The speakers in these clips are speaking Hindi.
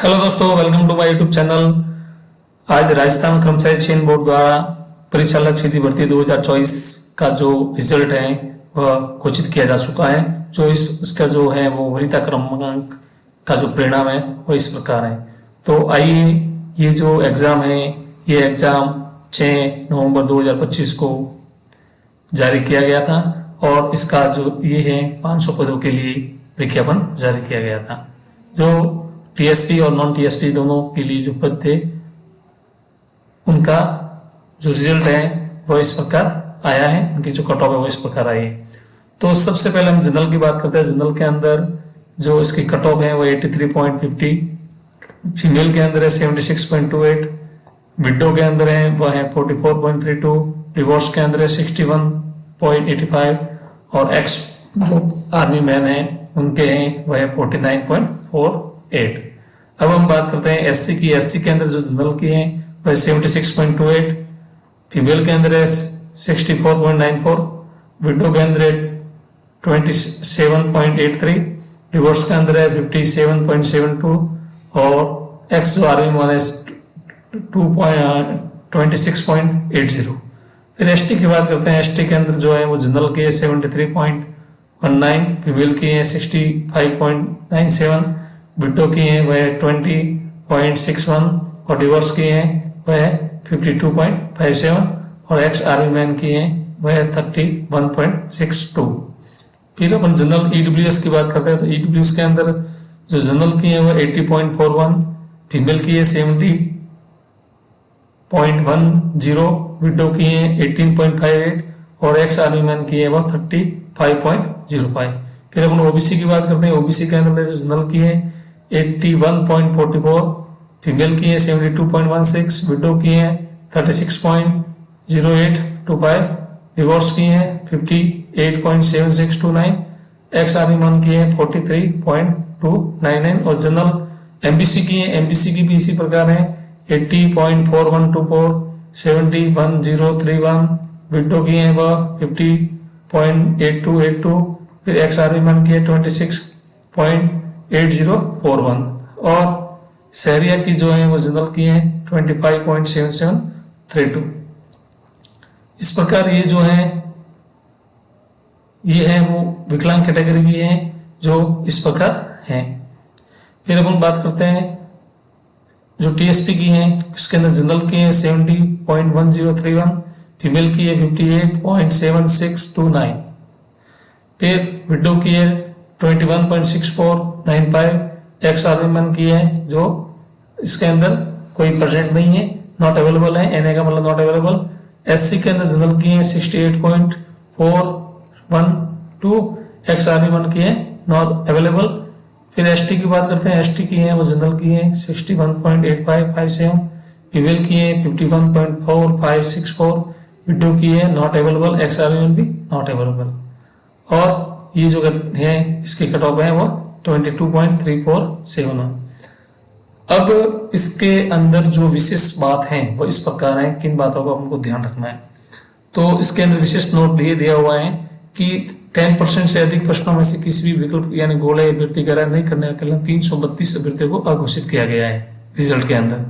हेलो दोस्तों, welcome to my YouTube channel. आज राजस्थान कर्मचारी चयन बोर्ड द्वारा परिचालक सीधी भर्ती 2024 का जो रिजल्ट है वह घोषित किया जा चुका है। जो इसका जो है वो वरीयता क्रमांक का जो परिणाम है वो इस प्रकार है। तो आइए, ये जो एग्जाम है ये एग्जाम 6 नवंबर 2025 को जारी किया गया था और इसका जो ये है 500 पदों के लिए विज्ञापन जारी किया गया था। जो टीएसपी और नॉन टीएसपी दोनों के लिए जो पद थे उनका जो रिजल्ट है वो इस प्रकार आया है, उनकी जो कट ऑफ है वो इस प्रकार आई है। तो सबसे पहले हम जनरल की बात करते हैं। जनरल के अंदर जो इसकी कट ऑफ है वो 83.50, फीमेल के अंदर है 76.28, विडो के अंदर है वह है 44.32, डिवोर्स के अंदर है 61.85 और एक्स जो आर्मी मैन है उनके हैं वह है 49.48। अब हम बात करते हैं एससी की। एससी के अंदर जो जनरल की है वह 76.28, फीमेल के अंदर है 64.94, विडो के अंदर है 27.83, डिवोर्स के अंदर है 57.72 और एक्स जो आर्मी मैन है 26.80। फिर एसटी की बात करते हैं। एसटी के अंदर जो है वो जनरल की है 73.19, फीमेल की है 65.97, विडो की है वह 20.61 और डिवोर्स की है वह 52.57 और एक्स आर्मी मैन की है वह 31.62। फिर अपन जनरल ईडब्ल्यूएस की बात करते हैं। तो ईडब्ल्यूएस के अंदर जो जनरल की है वह 80.41, फीमेल की है 70.10, विडो की है 18.58 और एक्स आर्मी मैन की है वह 35.05। फिर अपन ओबीसी की बात करते हैं। ओबीसी के अंदर जो जनरल की है 81.44, फीमेल की है 72.16, विडो की है 36.0825, डिवोर्स की है 58.7629, एक्स आर्मी मैन की है 43.299 और जनरल एमबीसी की है। एमबीसी की भी इसी प्रकार है 80.4124, 70.1031, विडो की है वह 50.8282, फिर एक्स आर्मी मैन की है 26.8041 और शहरिया की जो है वो जनरल की है 25.7732। इस प्रकार ये जो है ये है वो विकलांग कैटेगरी की है जो इस प्रकार है। फिर अपन बात करते हैं जो टीएसपी की है। इसके अंदर जनरल की है 70.1031, फीमेल की है 58.7629, फिर विडो की है 21.6495, एक्स आर्मी मैन की है जो इसके अंदर कोई परसेंट नहीं है, नॉट अवेलेबल है, एनए का मतलब नॉट अवेलेबल। एससी के अंदर जनरल की है 68.412, एक्स आर्मी मैन की है नॉट अवेलेबल। फिर एसटी की बात करते हैं। एसटी की है वो जनरल की है 61.8557, फीमेल की है 51.4564, विडो की है not available, ex army man भी नॉट अवेलेबल और ये जो है इसकी कट ऑफ है वो 22.3471। अब इसके अंदर जो विशेष बात है वो इस प्रकार है, किन बातों को हमको ध्यान रखना है। तो इसके अंदर विशेष नोट ये दिया हुआ है कि 10% से अधिक प्रश्नों में से किसी भी विकल्प यानी गोले अभ्यर्थी का नहीं करने के लिए 332 अभ्यर्थियों को अघोषित किया गया है रिजल्ट के अंदर।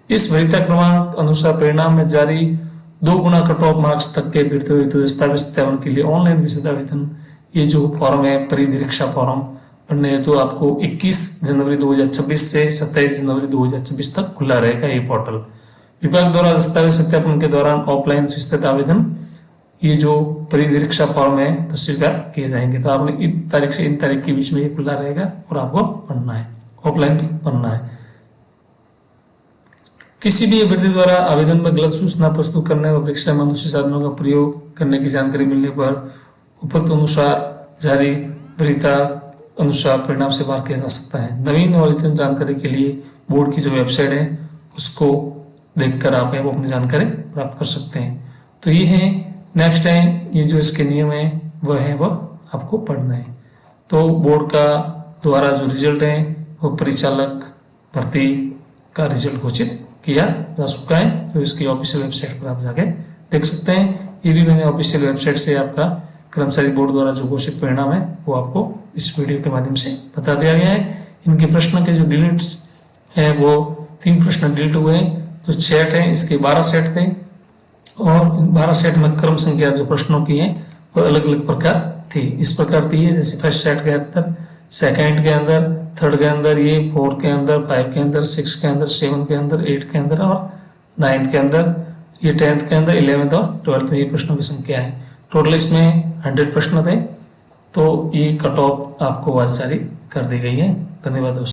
इस वरीयता क्रमांक अनुसार परिणाम में जारी 2 गुना कट ऑफ मार्क्स तक के अभ्यर्थियों हेतु दस्तावेज सत्यापन के लिए ऑनलाइन विशेष आवेदन ये जो फॉर्म है परिनिरीक्षा फॉर्म भरने हेतु आपको 21 जनवरी 2026 से 27 जनवरी 2026 तक खुला रहेगा ये पोर्टल। विभाग द्वारा दस्तावेज सत्यापन के दौरान ऑफलाइन विस्तृत आवेदन ये जो परिनिरीक्षा फॉर्म है तो स्वीकार किए जाएंगे। तो आपने इन तारीख से इन तारीख के बीच में ये खुला रहेगा और आपको पढ़ना है, ऑफलाइन भी पढ़ना है। किसी भी अभ्यर्थी द्वारा आवेदन में गलत सूचना प्रस्तुत करने व परीक्षा में अनुचित साधनों का प्रयोग करने की जानकारी मिलने पर उपरोक्त अनुसार जारी वरीयता अनुसार परिणाम से बाहर किया जा सकता है। नवीन और अद्यतन जानकारी के लिए बोर्ड की जो वेबसाइट है उसको देखकर आप अपनी जानकारी प्राप्त कर सकते हैं। तो ये है, नेक्स्ट है ये जो इसके नियम है वह है वह आपको पढ़ना है। तो बोर्ड का द्वारा जो रिजल्ट है वो परिचालक भर्ती का रिजल्ट घोषित किया जा चुका है, जो इसकी ऑफिशियल वेबसाइट पर आप जाके देख सकते हैं। ये भी मैंने ऑफिशियल वेबसाइट से आपका कर्मचारी बोर्ड द्वारा जो घोषित परिणाम है वो आपको इस वीडियो के माध्यम से बता दिया गया है। इनके प्रश्न के जो डिलीट्स हैं वो 3 प्रश्न डिलीट हुए हैं। जो सेट है इसके 12 सेट थे और इन 12 सेट में क्रम संख्या जो प्रश्नों की है वो अलग अलग प्रकार थी। इस प्रकार थी है, जैसे फर्स्ट सेट के अंदर, सेकंड के अंदर, थर्ड के अंदर, ये 4 के अंदर, 5 के अंदर, 6 के अंदर, 7 के अंदर, 8 के अंदर और 9th के अंदर, ये 10th के अंदर, 11th और 12th में ये प्रश्नों की संख्या है। टोटल इसमें 100 प्रश्न थे। तो ये कट ऑफ आपको आज जारी कर दी गई है। धन्यवाद दोस्तों।